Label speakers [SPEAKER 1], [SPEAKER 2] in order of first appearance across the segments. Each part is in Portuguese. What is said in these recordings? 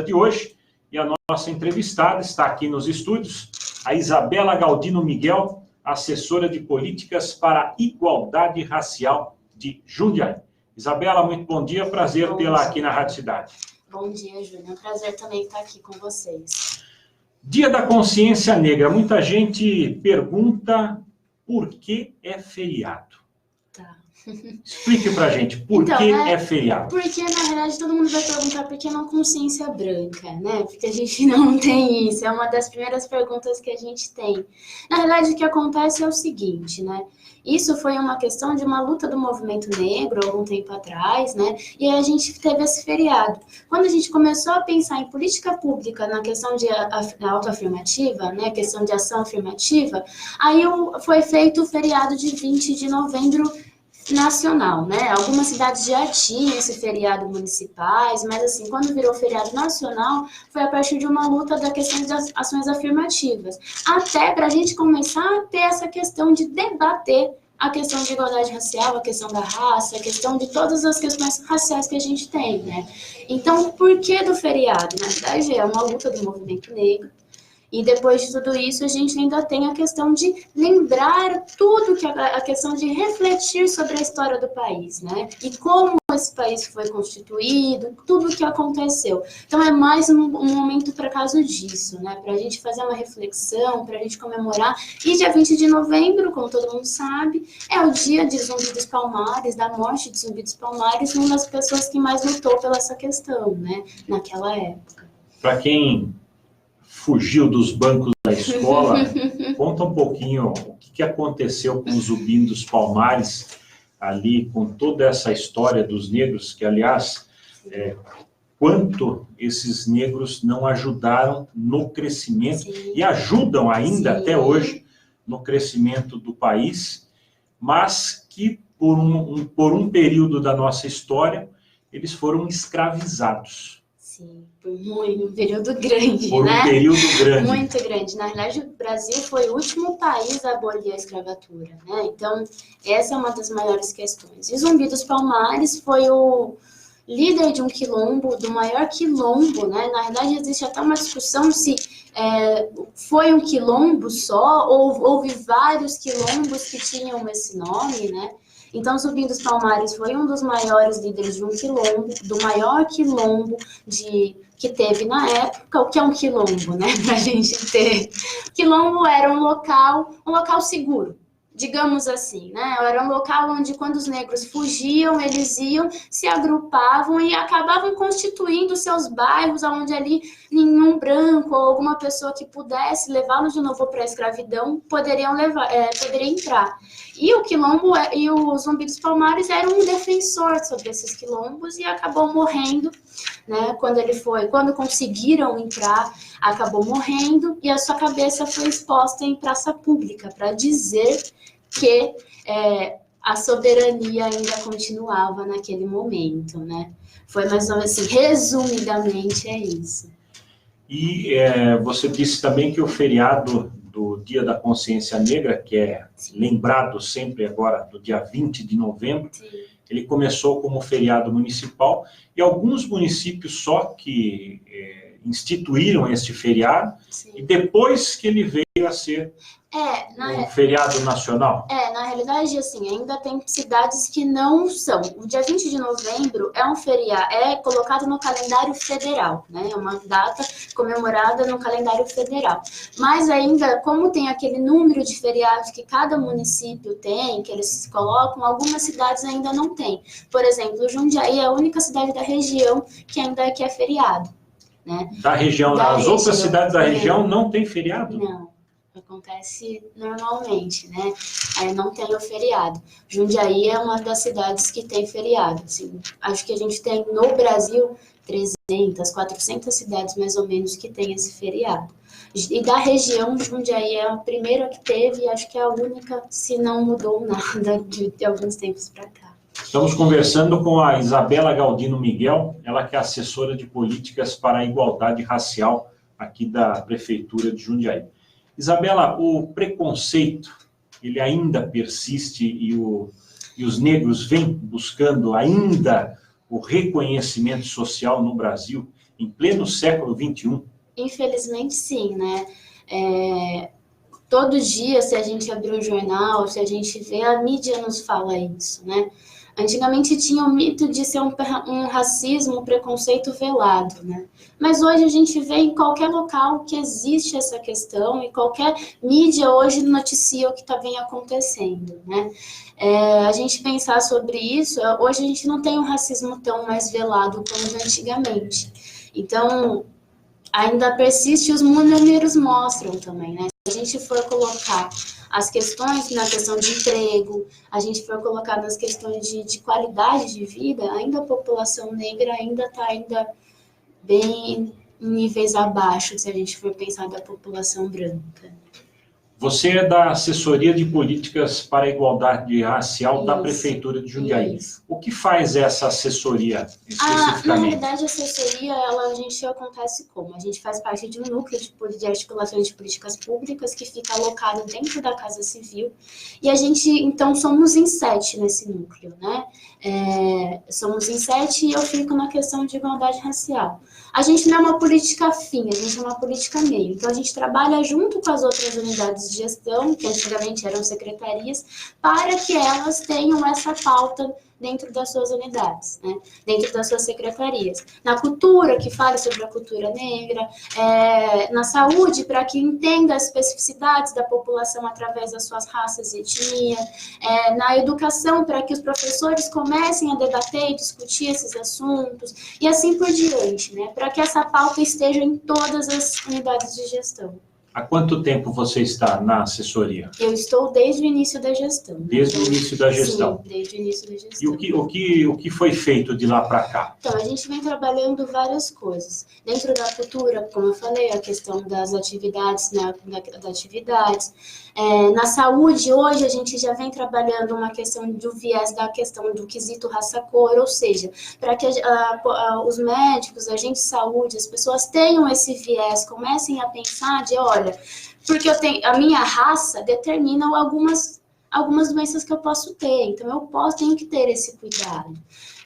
[SPEAKER 1] de hoje, e a nossa entrevistada está aqui nos estúdios, a Isabela Galdino Miguel, assessora de políticas para a igualdade racial de Jundiaí. Isabela, muito bom dia, prazer tê-la aqui na Rádio Cidade.
[SPEAKER 2] Bom dia, Júnior, é um prazer também estar aqui com vocês.
[SPEAKER 1] Dia da Consciência Negra, muita gente pergunta por que é feriado.
[SPEAKER 2] Tá.
[SPEAKER 1] Explique pra gente, por que é feriado?
[SPEAKER 2] Porque, na verdade, todo mundo vai perguntar por que não consciência branca, né? Porque a gente não tem isso, é uma das primeiras perguntas que a gente tem. Na verdade, o que acontece é o seguinte, né? Isso foi uma questão de uma luta do movimento negro, algum tempo atrás, né? E aí a gente teve esse feriado. Quando a gente começou a pensar em política pública na questão de autoafirmativa, né? Questão de ação afirmativa, aí foi feito o feriado de 20 de novembro, nacional, né? Algumas cidades já tinham esse feriado municipais, mas assim, quando virou feriado nacional, foi a partir de uma luta da questão das ações afirmativas. Até para a gente começar a ter essa questão de debater a questão de igualdade racial, a questão da raça, a questão de todas as questões raciais que a gente tem, né? Então, por que do feriado? Na verdade, é uma luta do movimento negro. E depois de tudo isso, a gente ainda tem a questão de lembrar tudo, a questão de refletir sobre a história do país, né? E como esse país foi constituído, tudo o que aconteceu. Então, é mais um momento para causa disso, né? Para a gente fazer uma reflexão, para a gente comemorar. E dia 20 de novembro, como todo mundo sabe, é o dia de Zumbi dos Palmares, da morte de Zumbi dos Palmares, uma das pessoas que mais lutou pela essa questão, né? Naquela época.
[SPEAKER 1] Para quem fugiu dos bancos da escola, conta um pouquinho o que aconteceu com o Zumbi dos Palmares, ali com toda essa história dos negros, que aliás, quanto esses negros não ajudaram no crescimento, sim, e ajudam ainda, sim, até hoje, no crescimento do país, mas que por um período da nossa história, eles foram escravizados.
[SPEAKER 2] Sim, por um período grande,
[SPEAKER 1] por
[SPEAKER 2] né?
[SPEAKER 1] Um período grande.
[SPEAKER 2] Muito grande. Na verdade, o Brasil foi o último país a abolir a escravatura, né? Então, essa é uma das maiores questões. E Zumbi dos Palmares foi o líder de um quilombo, do maior quilombo, né? Na verdade, existe até uma discussão se foi um quilombo só, ou houve vários quilombos que tinham esse nome, né? Então, Zumbi dos Palmares foi um dos maiores líderes de um quilombo, do maior quilombo que teve na época. O que é um quilombo, né? Pra gente ter. Quilombo era um local seguro, digamos assim, né? Era um local onde, quando os negros fugiam, eles iam, se agrupavam e acabavam constituindo seus bairros, onde ali nenhum branco ou alguma pessoa que pudesse levá-los de novo para a escravidão poderia entrar. E o quilombo e o Zumbi dos Palmares eram um defensor sobre esses quilombos e acabou morrendo, né? Quando conseguiram entrar, acabou morrendo e a sua cabeça foi exposta em praça pública para dizer que a soberania ainda continuava naquele momento, né? Foi mais ou menos assim, resumidamente é isso.
[SPEAKER 1] E você disse também que o feriado do Dia da Consciência Negra, que é, sim, lembrado sempre agora no dia 20 de novembro, sim, ele começou como feriado municipal, e alguns municípios só que instituíram este feriado, sim, e depois que ele veio a ser um feriado nacional.
[SPEAKER 2] Na realidade, assim, ainda tem cidades que não são. O dia 20 de novembro é um feriado, é colocado no calendário federal, né? É uma data comemorada no calendário federal. Mas ainda, como tem aquele número de feriados que cada município tem, que eles colocam, algumas cidades ainda não têm. Por exemplo, Jundiaí é a única cidade da região que ainda é feriado, né?
[SPEAKER 1] Da região, as outras cidades da região não têm feriado?
[SPEAKER 2] Não. Acontece normalmente, né? Não tem o feriado. Jundiaí é uma das cidades que tem feriado. Assim, acho que a gente tem no Brasil 300, 400 cidades mais ou menos que tem esse feriado. E da região, Jundiaí é a primeira que teve e acho que é a única, se não mudou nada de alguns tempos para cá.
[SPEAKER 1] Estamos conversando com a Isabela Galdino Miguel, ela que é assessora de políticas para a igualdade racial aqui da Prefeitura de Jundiaí. Isabela, o preconceito, ele ainda persiste e os negros vêm buscando ainda o reconhecimento social no Brasil. em pleno século XXI?
[SPEAKER 2] Infelizmente, sim, né? Todo dia, se a gente abrir o jornal, se a gente vê, a mídia nos fala isso, né? Antigamente tinha o mito de ser um racismo, um preconceito velado, né? Mas hoje a gente vê em qualquer local que existe essa questão e qualquer mídia hoje noticia o que vem acontecendo, né? A gente pensar sobre isso, hoje a gente não tem um racismo tão mais velado como antigamente. Então, ainda persiste, os números mostram também, né? Se a gente for colocar as questões na questão de emprego, a gente for colocar nas questões de qualidade de vida, ainda a população negra ainda está bem em níveis abaixo, se a gente for pensar da população branca.
[SPEAKER 1] Você é da Assessoria de Políticas para a Igualdade Racial
[SPEAKER 2] Isso,
[SPEAKER 1] da Prefeitura de Jundiaí.
[SPEAKER 2] Isso.
[SPEAKER 1] O que faz essa assessoria especificamente?
[SPEAKER 2] Na realidade, a assessoria, a gente acontece como? A gente faz parte de um núcleo de articulações de políticas públicas que fica alocado dentro da Casa Civil. E a gente, então, somos em 7 nesse núcleo, né? Somos em 7 e eu fico na questão de igualdade racial. A gente não é uma política fim, a gente é uma política meio. Então, a gente trabalha junto com as outras unidades de gestão, que antigamente eram secretarias, para que elas tenham essa pauta dentro das suas unidades, né? Dentro das suas secretarias. Na cultura, que fale sobre a cultura negra, na saúde, para que entenda as especificidades da população através das suas raças e etnia, na educação, para que os professores comecem a debater e discutir esses assuntos, e assim por diante, né? Para que essa pauta esteja em todas as unidades de gestão.
[SPEAKER 1] Há quanto tempo você está na assessoria?
[SPEAKER 2] Eu estou desde o início da gestão.
[SPEAKER 1] Desde o início da gestão?
[SPEAKER 2] Sim, desde o início da gestão.
[SPEAKER 1] E o que foi feito de lá para cá?
[SPEAKER 2] Então, a gente vem trabalhando várias coisas. Dentro da cultura, como eu falei, a questão das atividades, né, na saúde, hoje a gente já vem trabalhando uma questão do viés da questão do quesito raça-cor, ou seja, para que os médicos, agentes de saúde, as pessoas tenham esse viés, comecem a pensar de, olha, porque a minha raça determina algumas doenças que eu posso ter, então tenho que ter esse cuidado.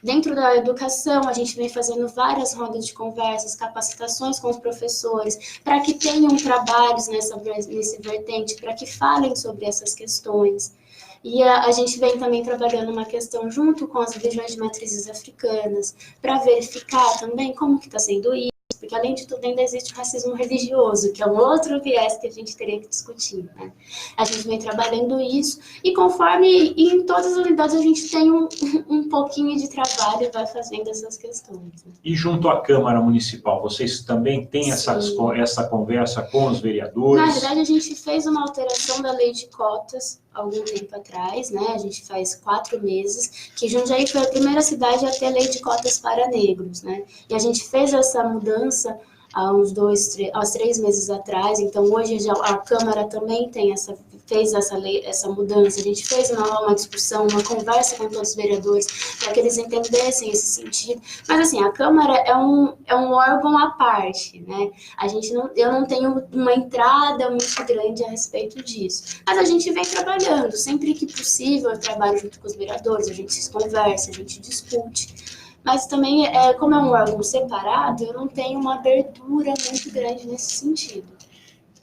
[SPEAKER 2] Dentro da educação, a gente vem fazendo várias rodas de conversas, capacitações com os professores, para que tenham trabalhos nesse vertente, para que falem sobre essas questões. E a gente vem também trabalhando uma questão junto com as religiões de matrizes africanas, para verificar também como que está sendo isso, porque além de tudo ainda existe o racismo religioso, que é um outro viés que a gente teria que discutir, né? A gente vem trabalhando isso, e em todas as unidades a gente tem um pouquinho de trabalho e vai fazendo essas questões. Né?
[SPEAKER 1] E junto à Câmara Municipal, vocês também têm essa conversa com os vereadores?
[SPEAKER 2] Na verdade, a gente fez uma alteração da lei de cotas algum tempo atrás, né? A gente faz 4 meses, que Jundiaí foi a primeira cidade a ter lei de cotas para negros, né? E a gente fez essa mudança há uns 3 meses atrás, então hoje já a Câmara também fez essa mudança, a gente fez uma discussão, uma conversa com todos os vereadores, para que eles entendessem esse sentido, mas assim, a Câmara é um órgão à parte, né? Eu não tenho uma entrada muito grande a respeito disso, mas a gente vem trabalhando, sempre que possível eu trabalho junto com os vereadores, a gente se conversa, a gente discute, mas também, como é um órgão separado, eu não tenho uma abertura muito grande nesse sentido.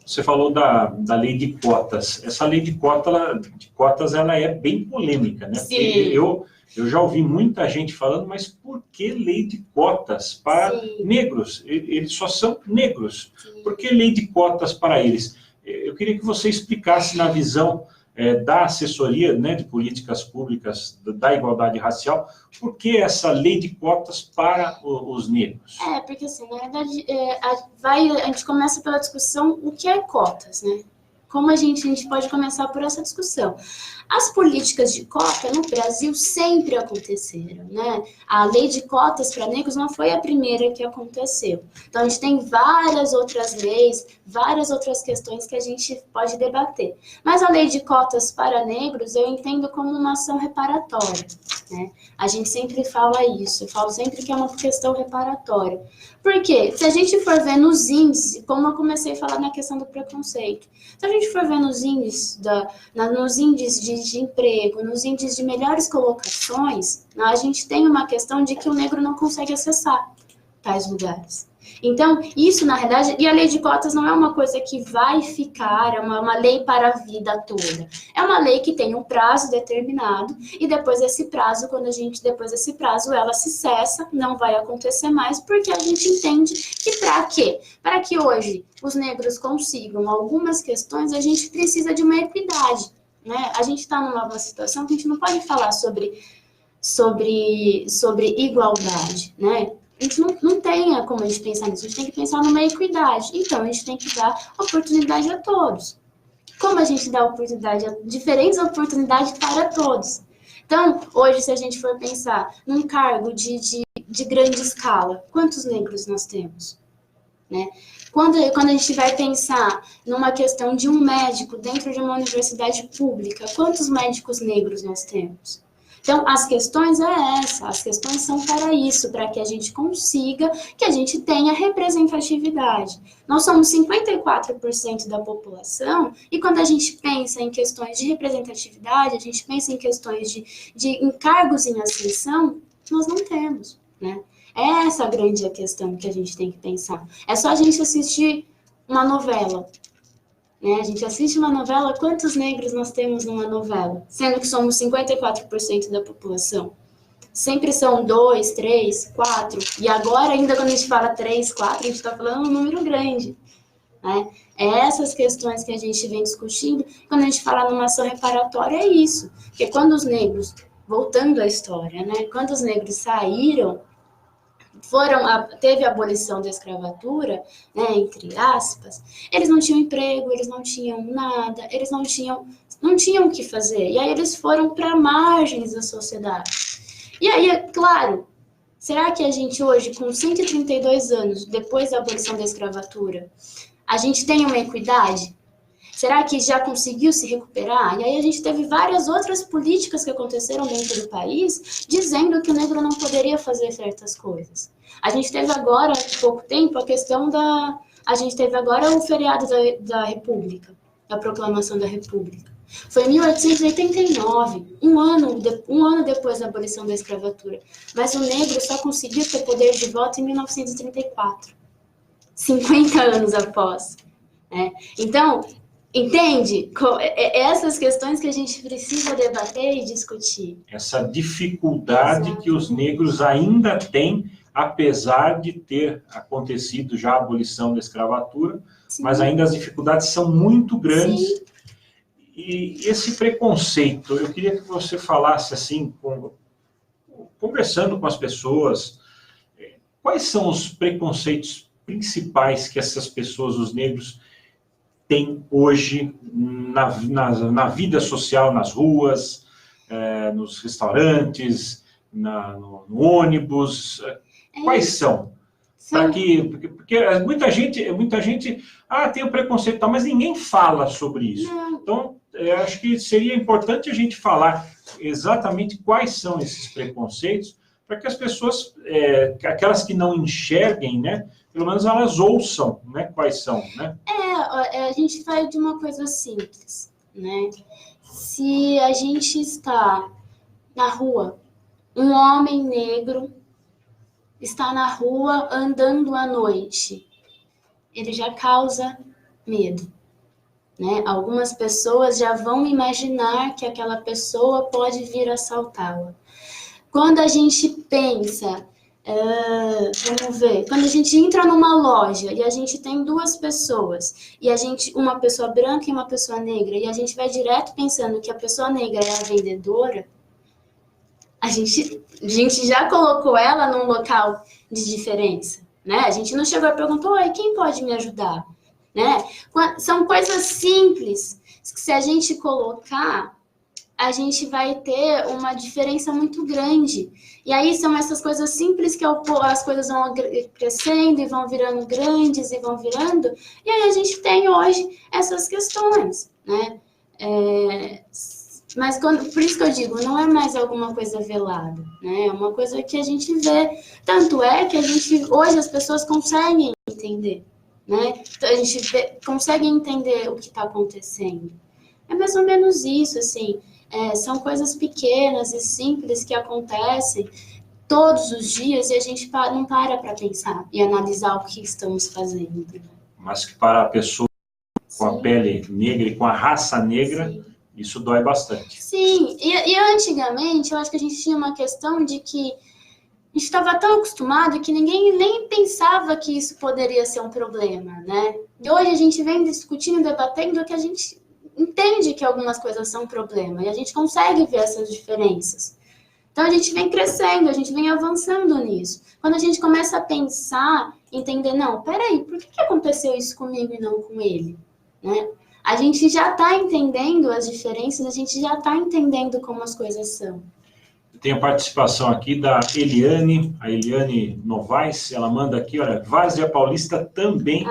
[SPEAKER 1] Você falou da lei de cotas. Essa lei de cotas ela é bem polêmica, né?
[SPEAKER 2] Sim.
[SPEAKER 1] Eu já ouvi muita gente falando, mas por que lei de cotas para negros? Eles só são negros. Sim. Por que lei de cotas para eles? Eu queria que você explicasse na visão da assessoria, né, de políticas públicas da igualdade racial, por que essa lei de cotas para os negros?
[SPEAKER 2] Porque assim, na verdade, a gente começa pela discussão o que é cotas, né? Como a gente pode começar por essa discussão. As políticas de cota no Brasil sempre aconteceram, né? A lei de cotas para negros não foi a primeira que aconteceu. Então, a gente tem várias outras leis, várias outras questões que a gente pode debater. Mas a lei de cotas para negros eu entendo como uma ação reparatória, né? A gente sempre fala isso, eu falo sempre que é uma questão reparatória. Por quê? Se a gente for ver nos índices, como eu comecei a falar na questão do preconceito, se a gente for ver nos índices, nos índices de emprego, nos índices de melhores colocações, a gente tem uma questão de que o negro não consegue acessar tais lugares. Então, isso, na realidade, e a lei de cotas não é uma coisa que vai ficar, é uma lei para a vida toda. É uma lei que tem um prazo determinado, e depois desse prazo, ela se cessa, não vai acontecer mais, porque a gente entende que para quê? Para que hoje os negros consigam algumas questões, a gente precisa de uma equidade, né? A gente está numa situação que a gente não pode falar sobre igualdade, né? A gente não tem como a gente pensar nisso, a gente tem que pensar numa equidade. Então, a gente tem que dar oportunidade a todos. Como a gente dá diferentes oportunidades para todos? Então, hoje, se a gente for pensar num cargo de grande escala, quantos negros nós temos? Né? Quando a gente vai pensar numa questão de um médico dentro de uma universidade pública, quantos médicos negros nós temos? Então, as questões as questões são para isso, para que a gente consiga, que a gente tenha representatividade. Nós somos 54% da população, e quando a gente pensa em questões de representatividade, a gente pensa em questões de encargos em ascensão, nós não temos, né? É essa a grande questão que a gente tem que pensar. É só a gente assistir uma novela, né? A gente assiste uma novela, quantos negros nós temos numa novela? Sendo que somos 54% da população. Sempre são 2, 3, 4. E agora, ainda quando a gente fala 3, 4, a gente está falando um número grande. Né? É essas questões que a gente vem discutindo. Quando a gente fala numa ação reparatória, é isso. Porque quando os negros, voltando à história, né? Quando os negros saíram, teve a abolição da escravatura, né, entre aspas, eles não tinham emprego, eles não tinham nada, eles não tinham o que fazer. E aí eles foram para margens da sociedade. E aí, é claro, será que a gente hoje, com 132 anos, depois da abolição da escravatura, a gente tem uma equidade? Será que já conseguiu se recuperar? E aí a gente teve várias outras políticas que aconteceram dentro do país dizendo que o negro não poderia fazer certas coisas. A gente teve agora, há pouco tempo, a gente teve agora o feriado da República, a proclamação da República. Foi em 1889, um ano depois da abolição da escravatura. Mas o negro só conseguiu ter poder de voto em 1934, 50 anos após. Né? Então, entende? Essas questões que a gente precisa debater e discutir.
[SPEAKER 1] Essa dificuldade que os negros ainda têm, apesar de ter acontecido já a abolição da escravatura, sim, mas ainda as dificuldades são muito grandes. Sim. E esse preconceito, eu queria que você falasse assim, conversando com as pessoas, quais são os preconceitos principais que essas pessoas, os negros, têm hoje na vida social, nas ruas, nos restaurantes, no ônibus? Quais são? Porque muita gente tem o preconceito, mas ninguém fala sobre isso. Não. Então, acho que seria importante a gente falar exatamente quais são esses preconceitos, para que as pessoas, aquelas que não enxerguem, né, pelo menos elas ouçam, né, quais são, né?
[SPEAKER 2] A gente vai de uma coisa simples, né? Se a gente está na rua, um homem negro está na rua andando à noite, ele já causa medo, né? Algumas pessoas já vão imaginar que aquela pessoa pode vir assaltá-la. Quando a gente pensa, vamos ver, quando a gente entra numa loja e a gente tem duas pessoas, e uma pessoa branca e uma pessoa negra, e a gente vai direto pensando que a pessoa negra é a vendedora, a gente já colocou ela num local de diferença, né? A gente não chegou e perguntou, oi, quem pode me ajudar? Né? São coisas simples, que se a gente colocar, a gente vai ter uma diferença muito grande. E aí são essas coisas simples que as coisas vão crescendo e vão virando grandes e vão virando, e aí a gente tem hoje essas questões, né? Mas por isso que eu digo, não é mais alguma coisa velada, né? É uma coisa que a gente vê. Tanto é que hoje as pessoas conseguem entender, né? Então, a gente consegue entender o que está acontecendo. É mais ou menos isso, assim. São coisas pequenas e simples que acontecem todos os dias e a gente não para pensar e analisar o que estamos fazendo.
[SPEAKER 1] Mas que para a pessoa com a pele negra e com a raça negra, sim, isso dói bastante.
[SPEAKER 2] Sim, e antigamente eu acho que a gente tinha uma questão de que a gente estava tão acostumado que ninguém nem pensava que isso poderia ser um problema, né? E hoje a gente vem discutindo, debatendo que a gente entende que algumas coisas são um problema e a gente consegue ver essas diferenças. Então a gente vem crescendo, a gente vem avançando nisso. Quando a gente começa a pensar, entender, não, peraí, por que aconteceu isso comigo e não com ele? Né? A gente já está entendendo as diferenças, a gente já está entendendo como as coisas são.
[SPEAKER 1] Tem a participação aqui da Eliane, a Eliane Novaes, ela manda aqui, olha, Várzea Paulista também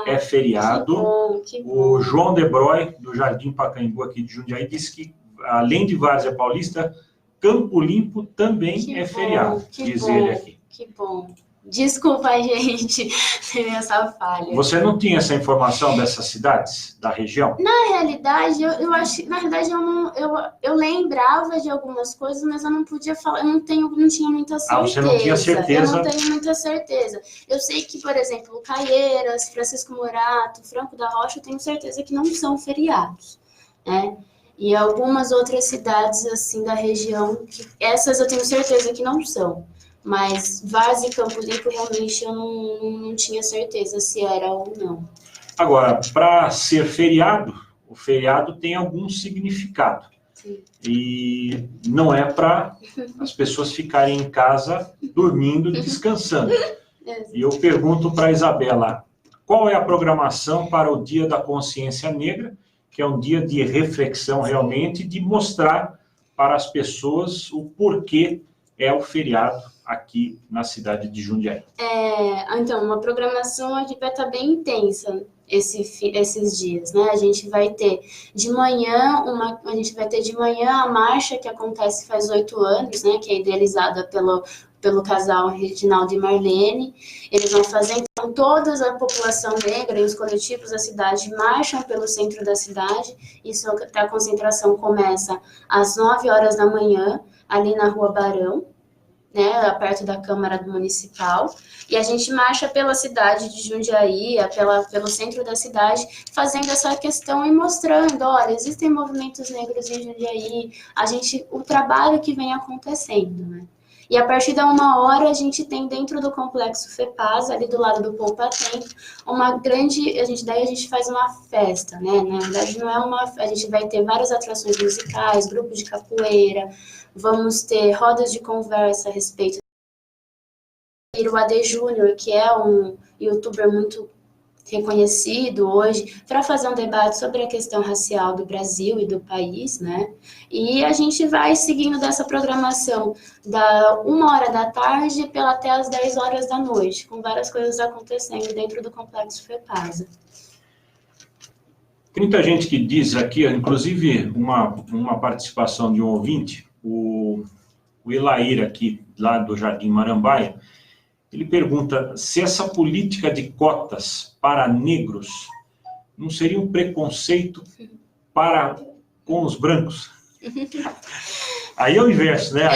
[SPEAKER 1] é feriado.
[SPEAKER 2] Que bom.
[SPEAKER 1] O João Debroy, do Jardim Pacaembu, aqui de Jundiaí, disse que, além de Várzea Paulista, Campo Limpo também é feriado, diz ele aqui.
[SPEAKER 2] Que bom. Desculpa, gente, ter essa falha.
[SPEAKER 1] Você não tinha essa informação dessas cidades, da região?
[SPEAKER 2] Na realidade, eu lembrava de algumas coisas, mas eu não podia falar, eu não tinha muita certeza.
[SPEAKER 1] Você não tinha certeza?
[SPEAKER 2] Eu não tenho muita certeza. Eu sei que, por exemplo, Caieiras, Francisco Morato, Franco da Rocha, eu tenho certeza que não são feriados, né? E algumas outras cidades, assim, da região, essas eu tenho certeza que não são. Mas Várzea e Campo Limpo, realmente, eu não tinha certeza se era ou não.
[SPEAKER 1] Agora, para ser feriado, o feriado tem algum significado.
[SPEAKER 2] Sim.
[SPEAKER 1] E não é para as pessoas ficarem em casa dormindo, descansando. E eu pergunto para a Isabela, qual é a programação para o Dia da Consciência Negra, que é um dia de reflexão realmente, de mostrar para as pessoas o porquê é o feriado aqui na cidade de Jundiaí.
[SPEAKER 2] Então, uma programação aqui vai estar bem intensa esses dias, né? A gente vai ter de manhã a marcha que acontece faz 8 anos, né? Que é idealizada pelo casal Reginaldo e Marlene. Eles vão fazer, então, toda a população negra e os coletivos da cidade marcham pelo centro da cidade. Isso, a concentração começa às 9 horas da manhã, ali na Rua Barão, né, perto da Câmara Municipal, e a gente marcha pela cidade de Jundiaí, pelo centro da cidade, fazendo essa questão e mostrando, olha, existem movimentos negros em Jundiaí, o trabalho que vem acontecendo, né? E a partir da 1h a gente tem dentro do complexo FEPAS, ali do lado do Poupa Tempo, daí a gente faz uma festa, né? Na verdade a gente vai ter várias atrações musicais, grupos de capoeira, vamos ter rodas de conversa a respeito do AD Júnior, que é um youtuber muito reconhecido hoje, para fazer um debate sobre a questão racial do Brasil e do país, né? E a gente vai seguindo dessa programação da 1h da tarde até as 10 horas da noite, com várias coisas acontecendo dentro do Complexo FEPASA.
[SPEAKER 1] Tem muita gente que diz aqui, inclusive uma participação de um ouvinte, o Elair aqui, lá do Jardim Marambaia, ele pergunta se essa política de cotas para negros não seria um preconceito com os brancos? Aí é o inverso, né?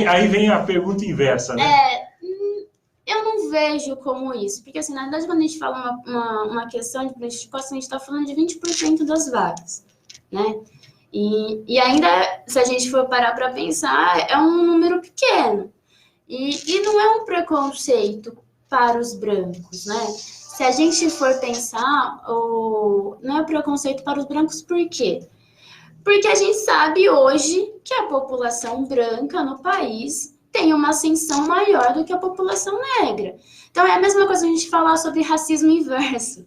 [SPEAKER 1] Aí vem a pergunta inversa, né?
[SPEAKER 2] Eu não vejo como isso, porque assim, na verdade, quando a gente fala uma questão de política de cotas, a gente está falando de 20% das vagas, né? E ainda, se a gente for parar para pensar, é um número pequeno. E não é um preconceito para os brancos, né? Se a gente for pensar, não é preconceito para os brancos, por quê? Porque a gente sabe hoje que a população branca no país tem uma ascensão maior do que a população negra. Então é a mesma coisa a gente falar sobre racismo inverso.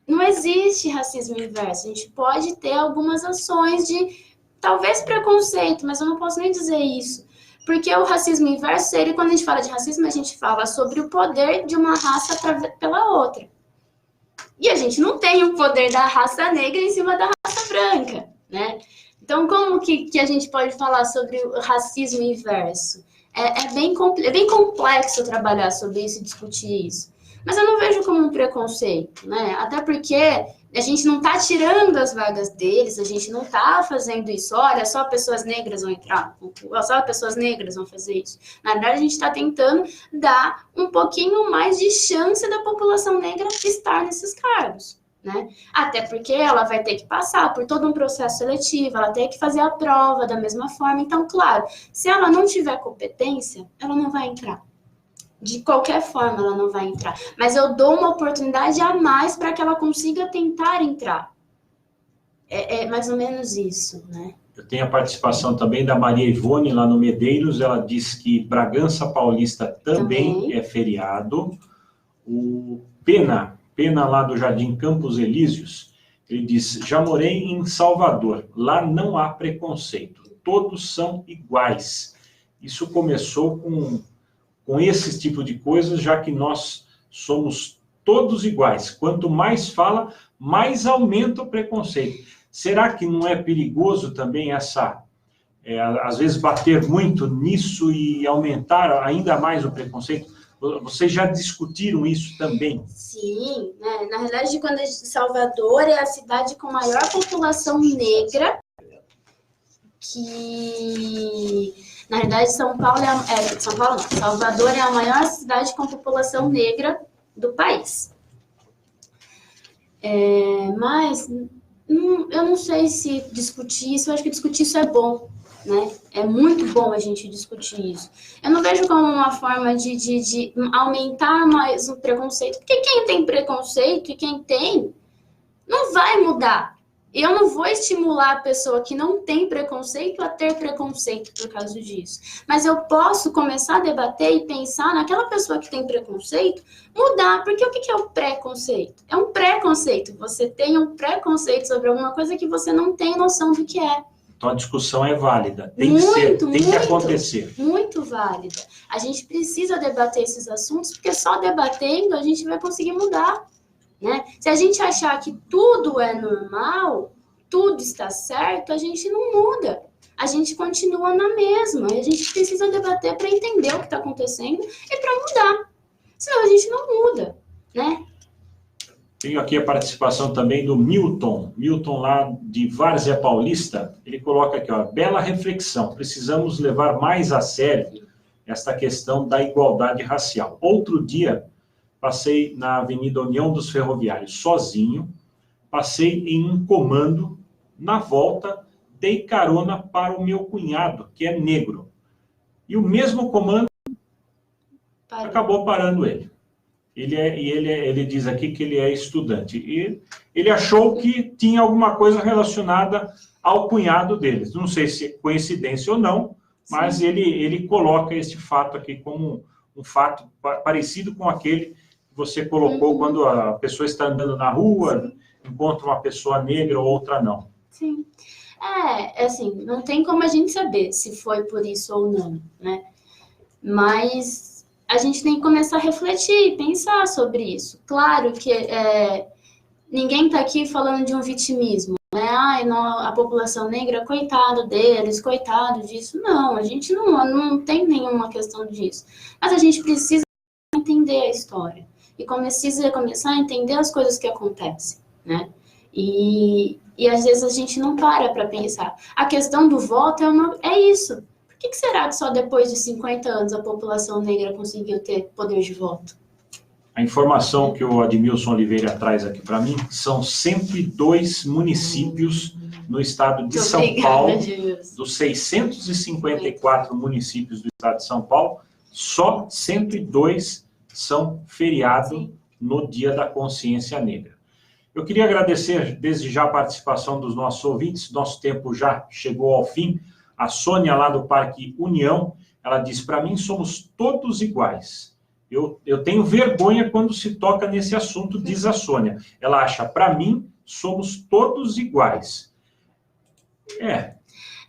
[SPEAKER 2] Não existe racismo inverso. A gente pode ter algumas ações de, talvez, preconceito, mas eu não posso nem dizer isso. Porque o racismo inverso seria, quando a gente fala de racismo, a gente fala sobre o poder de uma raça pela outra. E a gente não tem o poder da raça negra em cima da raça branca, né? Então, como que a gente pode falar sobre o racismo inverso? É bem complexo trabalhar sobre isso e discutir isso. Mas eu não vejo como um preconceito, né? Até porque a gente não está tirando as vagas deles, a gente não está fazendo isso. Olha, só pessoas negras vão entrar, só pessoas negras vão fazer isso. Na verdade, a gente está tentando dar um pouquinho mais de chance da população negra estar nesses cargos, né? Até porque ela vai ter que passar por todo um processo seletivo, ela tem que fazer a prova da mesma forma. Então, claro, se ela não tiver competência, ela não vai entrar. De qualquer forma, ela não vai entrar. Mas eu dou uma oportunidade a mais para que ela consiga tentar entrar. É mais ou menos isso, né?
[SPEAKER 1] Eu tenho a participação também da Maria Ivone, lá no Medeiros. Ela diz que Bragança Paulista também é feriado. O Pena lá do Jardim Campos Elíseos, ele diz, já morei em Salvador. Lá não há preconceito. Todos são iguais. Isso começou com esse tipo de coisas, já que nós somos todos iguais. Quanto mais fala, mais aumenta o preconceito. Será que não é perigoso também às vezes, bater muito nisso e aumentar ainda mais o preconceito? Vocês já discutiram isso também?
[SPEAKER 2] Sim, né? Na realidade, quando Salvador é a cidade com maior população negra, que... Na verdade, Salvador é a maior cidade com população negra do país. Mas eu não sei se discutir isso, eu acho que discutir isso é bom, né? É muito bom a gente discutir isso. Eu não vejo como uma forma de aumentar mais o preconceito, porque quem tem preconceito e quem tem, não vai mudar. Eu não vou estimular a pessoa que não tem preconceito a ter preconceito por causa disso. Mas eu posso começar a debater e pensar naquela pessoa que tem preconceito, mudar. Porque o que é o preconceito? É um preconceito. Você tem um preconceito sobre alguma coisa que você não tem noção do que é.
[SPEAKER 1] Então a discussão é válida. Tem que acontecer.
[SPEAKER 2] Muito válida. A gente precisa debater esses assuntos, porque só debatendo a gente vai conseguir mudar. Né? Se a gente achar que tudo é normal, tudo está certo, a gente não muda. A gente continua na mesma. A gente precisa debater para entender o que está acontecendo e para mudar. Senão a gente não muda, né?
[SPEAKER 1] Tenho aqui a participação também do Milton. Milton, lá de Várzea Paulista, ele coloca aqui, ó, bela reflexão. Precisamos levar mais a sério esta questão da igualdade racial. Outro dia, passei na Avenida União dos Ferroviários sozinho, passei em um comando, na volta, dei carona para o meu cunhado, que é negro. E o mesmo comando acabou parando ele. Ele diz aqui que ele é estudante. E ele achou que tinha alguma coisa relacionada ao cunhado deles. Não sei se é coincidência ou não, mas ele coloca esse fato aqui como um fato parecido com aquele você colocou quando a pessoa está andando na rua, encontra uma pessoa negra ou outra não.
[SPEAKER 2] Sim. Assim, não tem como a gente saber se foi por isso ou não, né? Mas a gente tem que começar a refletir, pensar sobre isso. Claro que ninguém está aqui falando de um vitimismo, né? A população negra, coitado deles, coitado disso. Não, a gente não tem nenhuma questão disso. Mas a gente precisa entender a história. E precisa começar a entender as coisas que acontecem, né? E às vezes a gente não para pensar. A questão do voto é isso. Por que será que só depois de 50 anos a população negra conseguiu ter poder de voto?
[SPEAKER 1] A informação que o Admilson Oliveira traz aqui para mim são 102 municípios no estado de São Paulo, dos 654 municípios do estado de São Paulo, só 102 são feriado no Dia da Consciência Negra. Eu queria agradecer desde já a participação dos nossos ouvintes, nosso tempo já chegou ao fim. A Sônia, lá do Parque União, ela diz, para mim somos todos iguais. Eu tenho vergonha quando se toca nesse assunto, diz a Sônia. Ela acha, para mim, somos todos iguais.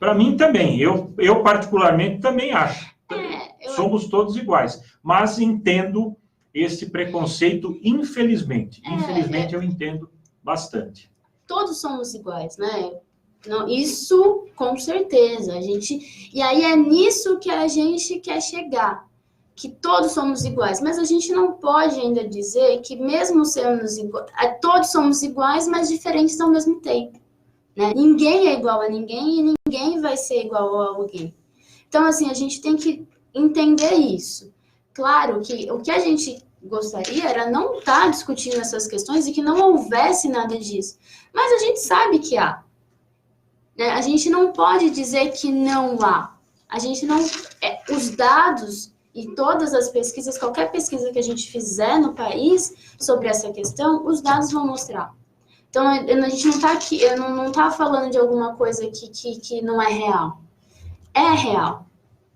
[SPEAKER 1] Para mim também, eu particularmente também acho. Somos todos iguais, mas entendo esse preconceito, infelizmente. Infelizmente eu entendo bastante.
[SPEAKER 2] Todos somos iguais, né? Não, isso com certeza. E aí é nisso que a gente quer chegar. que todos somos iguais, mas a gente não pode ainda dizer que mesmo sendo todos somos iguais, mas diferentes ao mesmo tempo, né? Ninguém é igual a ninguém e ninguém vai ser igual a alguém. Então, assim, a gente tem que entender isso. Claro que o que a gente gostaria era não estar discutindo essas questões e que não houvesse nada disso, mas a gente sabe que há, né? A gente não pode dizer que não há. A gente não... os dados e todas as pesquisas, qualquer pesquisa que a gente fizer no país sobre essa questão, os dados vão mostrar. Então, a gente não está aqui, eu não tá falando de alguma coisa que não é real. É real.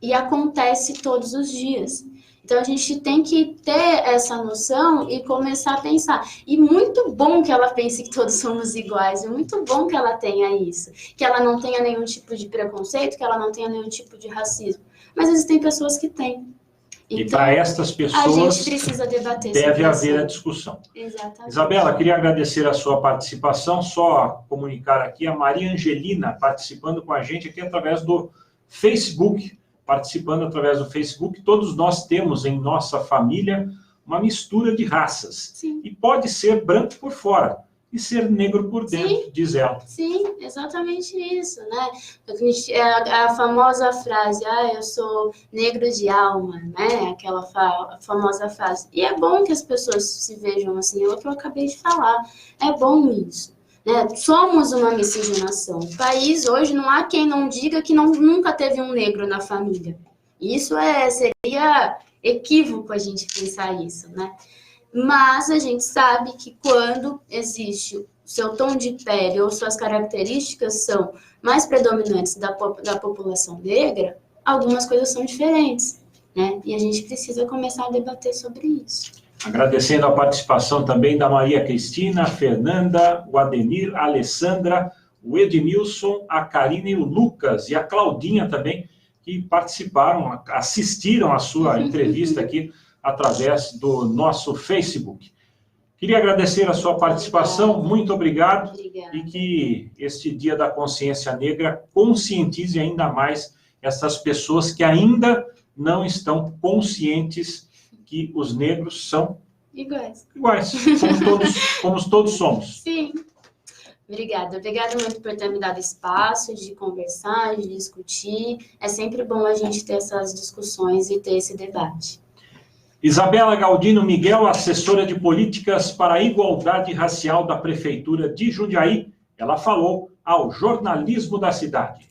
[SPEAKER 2] E acontece todos os dias. Então, a gente tem que ter essa noção e começar a pensar. E muito bom que ela pense que todos somos iguais. É muito bom que ela tenha isso. Que ela não tenha nenhum tipo de preconceito, que ela não tenha nenhum tipo de racismo. Mas existem pessoas que têm.
[SPEAKER 1] Então, e para estas pessoas,
[SPEAKER 2] a gente precisa debater
[SPEAKER 1] deve haver a discussão.
[SPEAKER 2] Exatamente.
[SPEAKER 1] Isabela, queria agradecer a sua participação, só comunicar aqui a Maria Angelina participando com a gente aqui através do Facebook, Todos nós temos em nossa família uma mistura de raças.
[SPEAKER 2] Sim.
[SPEAKER 1] E pode ser branco por fora e ser negro por dentro,
[SPEAKER 2] sim,
[SPEAKER 1] diz ela.
[SPEAKER 2] Sim, exatamente isso, né? A famosa frase, eu sou negro de alma, né? Aquela famosa frase. E é bom que as pessoas se vejam assim, é o que eu acabei de falar. É bom isso, né? Somos uma miscigenação. O país, hoje, não há quem não diga que nunca teve um negro na família. Isso seria equívoco a gente pensar isso, né? Mas a gente sabe que quando existe o seu tom de pele ou suas características são mais predominantes da população negra, algumas coisas são diferentes, né? E a gente precisa começar a debater sobre isso.
[SPEAKER 1] Agradecendo a participação também da Maria Cristina, a Fernanda, o Ademir, a Alessandra, o Edmilson, a Karina e o Lucas, e a Claudinha também, que participaram, assistiram a sua entrevista aqui através do nosso Facebook. Queria agradecer a sua participação, muito obrigado.
[SPEAKER 2] Obrigada.
[SPEAKER 1] E que este Dia da Consciência Negra conscientize ainda mais essas pessoas que ainda não estão conscientes que os negros são iguais, como todos somos.
[SPEAKER 2] Sim. Obrigada muito por ter me dado espaço de conversar, de discutir. É sempre bom a gente ter essas discussões e ter esse debate.
[SPEAKER 1] Isabela Galdino Miguel, assessora de políticas para a igualdade racial da Prefeitura de Jundiaí, ela falou ao Jornalismo da Cidade.